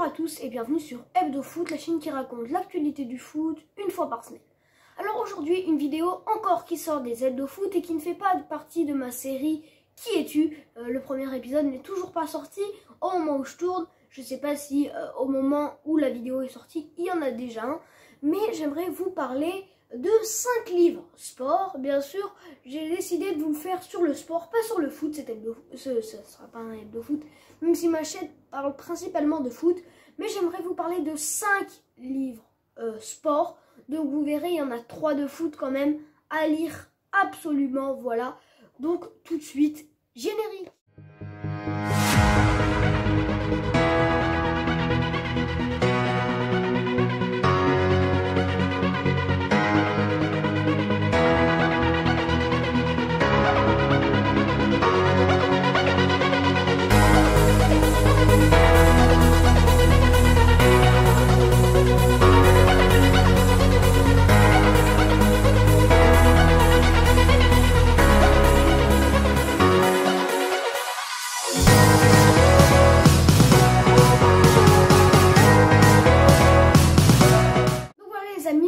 à tous et bienvenue sur Hebdo Foot, la chaîne qui raconte l'actualité du foot une fois par semaine. Alors aujourd'hui, une vidéo encore qui sort des Hebdo Foot et qui ne fait pas partie de ma série Qui es-tu. Le premier épisode n'est toujours pas sorti au moment où je tourne. Je ne sais pas si au moment où la vidéo est sortie, il y en a déjà un. Mais j'aimerais vous parler de 5 livres sport. Bien sûr, j'ai décidé de vous le faire sur le sport, pas sur le foot. Ce ne sera pas un Hebdo Foot, même si ma chaîne parle principalement de foot. Mais j'aimerais vous parler de 5 livres sport. Donc vous verrez, il y en a 3 de foot quand même à lire absolument. Voilà. Donc tout de suite, générique.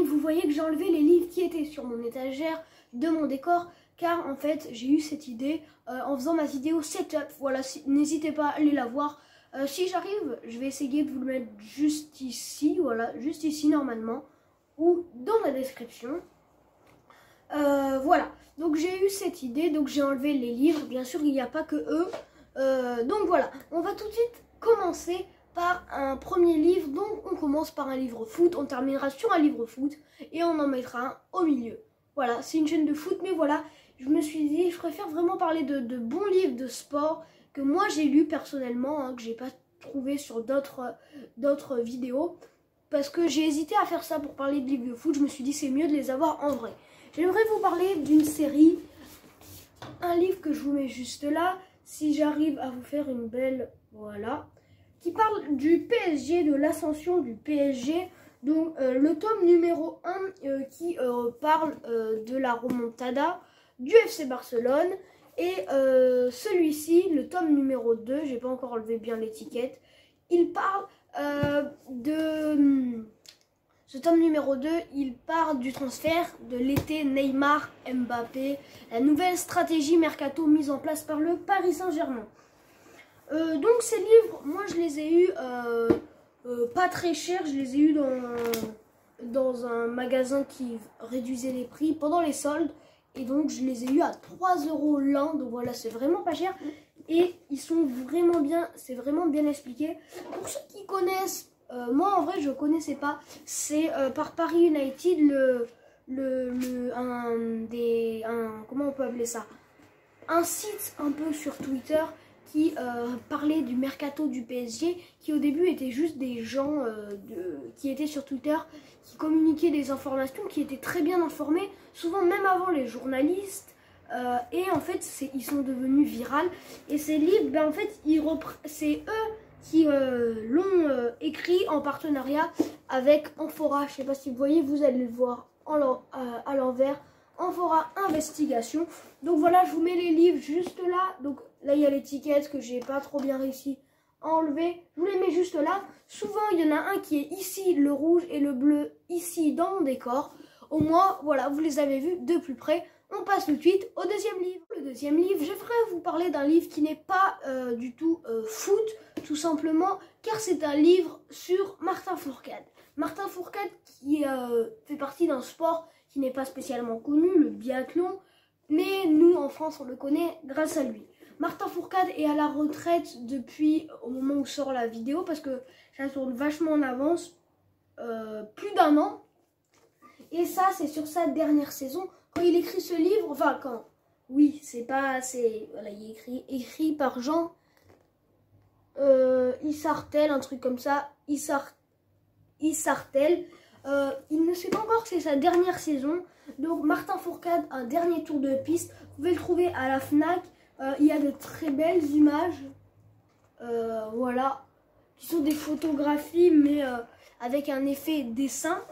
Vous voyez que j'ai enlevé les livres qui étaient sur mon étagère de mon décor, car en fait j'ai eu cette idée en faisant ma vidéo setup. Voilà, n'hésitez pas à aller la voir. Si j'arrive, je vais essayer de vous le mettre juste ici, voilà, juste ici normalement, ou dans la description. Voilà, donc j'ai eu cette idée, donc j'ai enlevé les livres. Bien sûr, il n'y a pas que eux. Donc voilà, on va tout de suite commencer par un premier livre. Donc on commence par un livre foot, on terminera sur un livre foot et on en mettra un au milieu. Voilà, c'est une chaîne de foot, mais voilà, je me suis dit, je préfère vraiment parler de bons livres de sport que moi j'ai lu personnellement, hein, que j'ai pas trouvé sur d'autres vidéos, parce que j'ai hésité à faire ça pour parler de livres de foot. Je me suis dit c'est mieux de les avoir en vrai. J'aimerais vous parler d'une série, un livre que je vous mets juste là, si j'arrive à vous faire une belle, voilà, qui parle du PSG, de l'ascension du PSG. Donc le tome numéro 1 qui parle de la remontada du FC Barcelone. Et celui-ci, le tome numéro 2, j'ai pas encore enlevé bien l'étiquette, il parle ce tome numéro 2, il parle du transfert de l'été Neymar-Mbappé, la nouvelle stratégie mercato mise en place par le Paris Saint-Germain. Donc ces livres, moi je les ai eus pas très chers, je les ai eus dans un magasin qui réduisait les prix pendant les soldes. Et donc je les ai eus à 3 € l'un, donc voilà, c'est vraiment pas cher. Et ils sont vraiment bien, c'est vraiment bien expliqué. Pour ceux qui connaissent, moi en vrai je connaissais pas, c'est par Paris United, comment on peut appeler ça, un site un peu sur Twitter qui parlait du mercato du PSG, qui au début étaient juste des gens qui étaient sur Twitter, qui communiquaient des informations, qui étaient très bien informés, souvent même avant les journalistes, et en fait ils sont devenus virales. Et ces livres, ben, en fait c'est eux qui l'ont écrit en partenariat avec Amphora. Je sais pas si vous voyez, vous allez le voir à l'envers, Amphora Investigation. Donc voilà, je vous mets les livres juste là. Donc là il y a l'étiquette que j'ai pas trop bien réussi à enlever, je vous les mets juste là. Souvent il y en a un qui est ici, le rouge, et le bleu ici dans mon décor. Au moins voilà, vous les avez vus de plus près. On passe tout de suite au deuxième livre. Le deuxième livre, j'aimerais vous parler d'un livre qui n'est pas du tout foot, tout simplement, car c'est un livre sur Martin Fourcade. Martin Fourcade qui fait partie d'un sport qui n'est pas spécialement connu, le biathlon, mais nous en France on le connaît grâce à lui. Martin Fourcade est à la retraite depuis au moment où sort la vidéo, parce que ça tourne vachement en avance, plus d'1 an. Et ça c'est sur sa dernière saison. Quand il écrit ce livre, enfin quand, oui, c'est pas, c'est, voilà, il est écrit par Jean Issartel, un truc comme ça, Issartel. Il ne sait pas encore que c'est sa dernière saison. Donc Martin Fourcade, un dernier tour de piste, vous pouvez le trouver à la Fnac. Il y a de très belles images, voilà, qui sont des photographies, mais avec un effet dessin.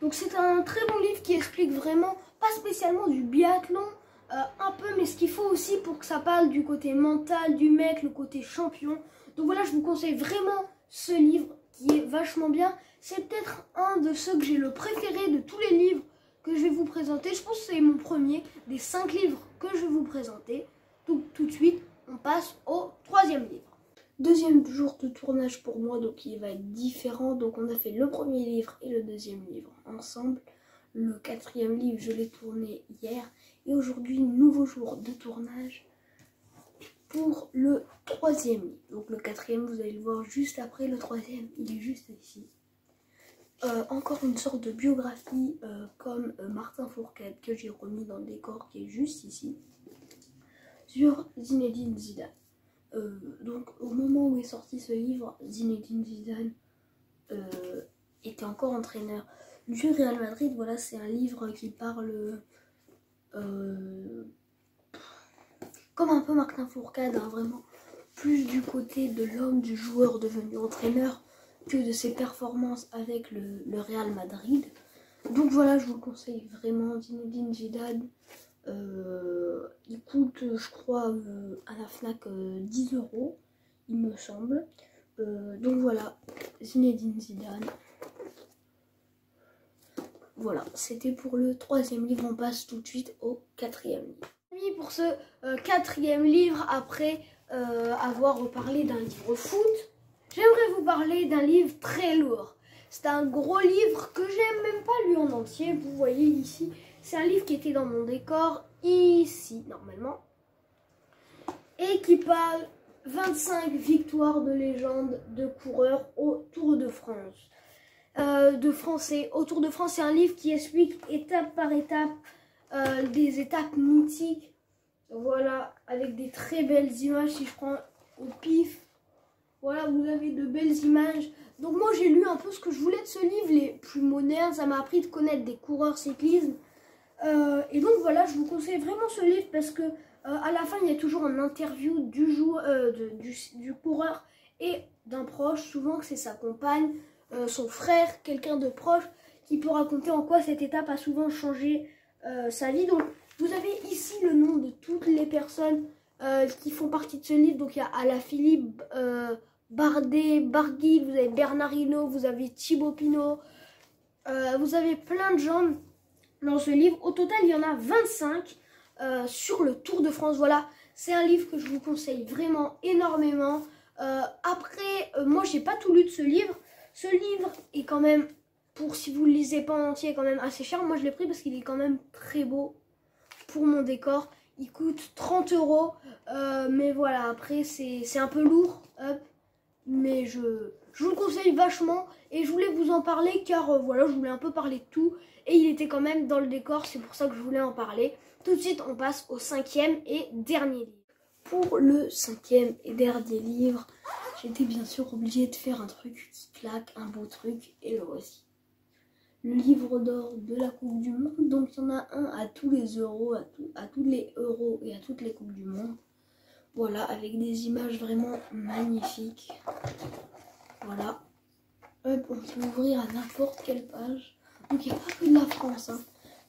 Donc c'est un très bon livre qui explique vraiment, pas spécialement du biathlon, un peu, mais ce qu'il faut aussi pour que ça parle du côté mental du mec, le côté champion. Donc voilà, je vous conseille vraiment ce livre qui est vachement bien. C'est peut-être un de ceux que j'ai le préféré de tous les livres que je vais vous présenter. Je pense que c'est mon premier des 5 livres que je vais vous présenter. Donc tout de suite, on passe au 3e livre. Deuxième jour de tournage pour moi, donc il va être différent. Donc on a fait le premier livre et le deuxième livre ensemble. Le 4e livre, je l'ai tourné hier. Et aujourd'hui, nouveau jour de tournage pour le 3e livre. Donc le 4e, vous allez le voir juste après. Le 3e, il est juste ici. Encore une sorte de biographie comme Martin Fourcade que j'ai remis dans le décor qui est juste ici. Sur Zinedine Zidane. Donc au moment où est sorti ce livre, Zinedine Zidane était encore entraîneur du Real Madrid. Voilà, c'est un livre qui parle comme un peu Martin Fourcade, hein, vraiment plus du côté de l'homme, du joueur devenu entraîneur que de ses performances avec le Real Madrid. Donc voilà, je vous le conseille vraiment, Zinedine Zidane. Il coûte, je crois, à la FNAC 10 €, il me semble. Donc voilà, Zinedine Zidane. Voilà, c'était pour le 3e livre. On passe tout de suite au 4e livre. Pour ce 4e livre, après avoir reparlé d'un livre foot, j'aimerais vous parler d'un livre très lourd. C'est un gros livre que j'aime même pas lu en entier. Vous voyez ici, c'est un livre qui était dans mon décor ici normalement et qui parle 25 victoires de légende de coureurs au Tour de France. De Français au Tour de France, c'est un livre qui explique étape par étape des étapes mythiques. Voilà, avec des très belles images. Si je prends au pif, voilà, vous avez de belles images. Donc moi j'ai lu un peu ce que je voulais de ce livre, les plus modernes. Ça m'a appris de connaître des coureurs cyclisme. Et donc voilà, je vous conseille vraiment ce livre parce que à la fin il y a toujours une interview du coureur et d'un proche. Souvent que c'est sa compagne, son frère, quelqu'un de proche qui peut raconter en quoi cette étape a souvent changé sa vie. Donc vous avez ici le nom de toutes les personnes qui font partie de ce livre. Donc il y a Alaphilippe, Bardet, Barguil, vous avez Bernard Hinault, vous avez Thibaut Pinot, vous avez plein de gens dans ce livre. Au total il y en a 25 sur le Tour de France. Voilà, c'est un livre que je vous conseille vraiment énormément. Après, moi j'ai pas tout lu de ce livre. Ce livre est quand même, pour si vous ne le lisez pas en entier, est quand même assez cher. Moi je l'ai pris parce qu'il est quand même très beau pour mon décor. Il coûte 30 €. Mais voilà, après c'est un peu lourd. Mais je vous le conseille vachement. Et je voulais vous en parler car voilà, je voulais un peu parler de tout. Et il était quand même dans le décor, c'est pour ça que je voulais en parler. Tout de suite, on passe au 5e et dernier livre. Pour le 5e et dernier livre, j'étais bien sûr obligée de faire un truc qui claque, un beau truc, et le voici. Le livre d'or de la Coupe du Monde. Donc il y en a un à tous les euros, à tous les euros et à toutes les Coupes du Monde. Voilà, avec des images vraiment magnifiques. Voilà. Hop, on peut ouvrir à n'importe quelle page. Donc il n'y a pas que de la France, hein.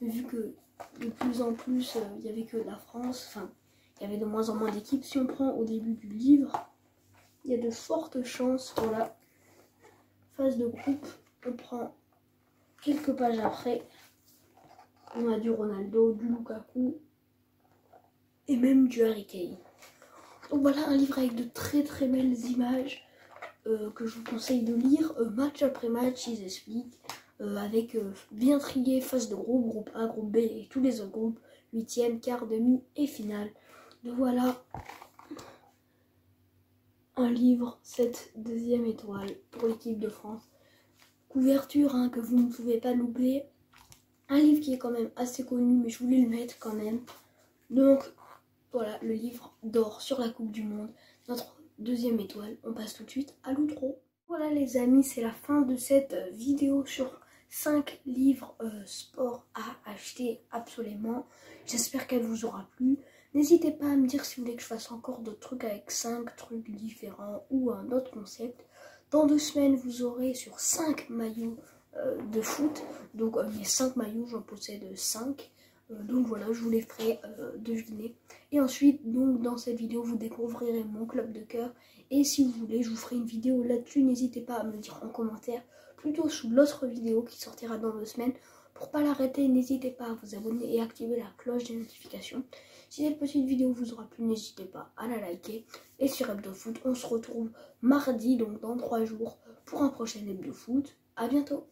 Vu que de plus en plus, il n'y avait que de la France. Enfin, il y avait de moins en moins d'équipes. Si on prend au début du livre, il y a de fortes chances. Voilà. Phase de groupe, on prend quelques pages après. On a du Ronaldo, du Lukaku et même du Harry Kane. Donc voilà, un livre avec de très très belles images que je vous conseille de lire. Match après match, ils expliquent. Avec bien trié, phase de groupe, groupe A, groupe B et tous les autres groupes. 8e, quart, demi et finale. Donc voilà, un livre, 7 deuxième étoile pour l'équipe de France. Couverture hein, que vous ne pouvez pas louper. Un livre qui est quand même assez connu, mais je voulais le mettre quand même. Donc voilà, le livre d'or sur la Coupe du Monde. Notre 2e étoile. On passe tout de suite à l'outro. Voilà les amis, c'est la fin de cette vidéo sur 5 livres sport à acheter absolument. J'espère qu'elle vous aura plu. N'hésitez pas à me dire si vous voulez que je fasse encore d'autres trucs avec 5 trucs différents ou un autre concept. Dans 2 semaines, vous aurez sur 5 maillots de foot. Donc mes 5 maillots, j'en possède 5. Donc voilà, je vous les ferai deviner. Et ensuite, donc dans cette vidéo, vous découvrirez mon club de cœur. Et si vous voulez, je vous ferai une vidéo là-dessus. N'hésitez pas à me le dire en commentaire, plutôt sous l'autre vidéo qui sortira dans 2 semaines. Pour pas l'arrêter, n'hésitez pas à vous abonner et activer la cloche des notifications. Si cette petite vidéo vous aura plu, n'hésitez pas à la liker. Et sur HebdoFoot, on se retrouve mardi, donc dans 3 jours, pour un prochain HebdoFoot. A bientôt!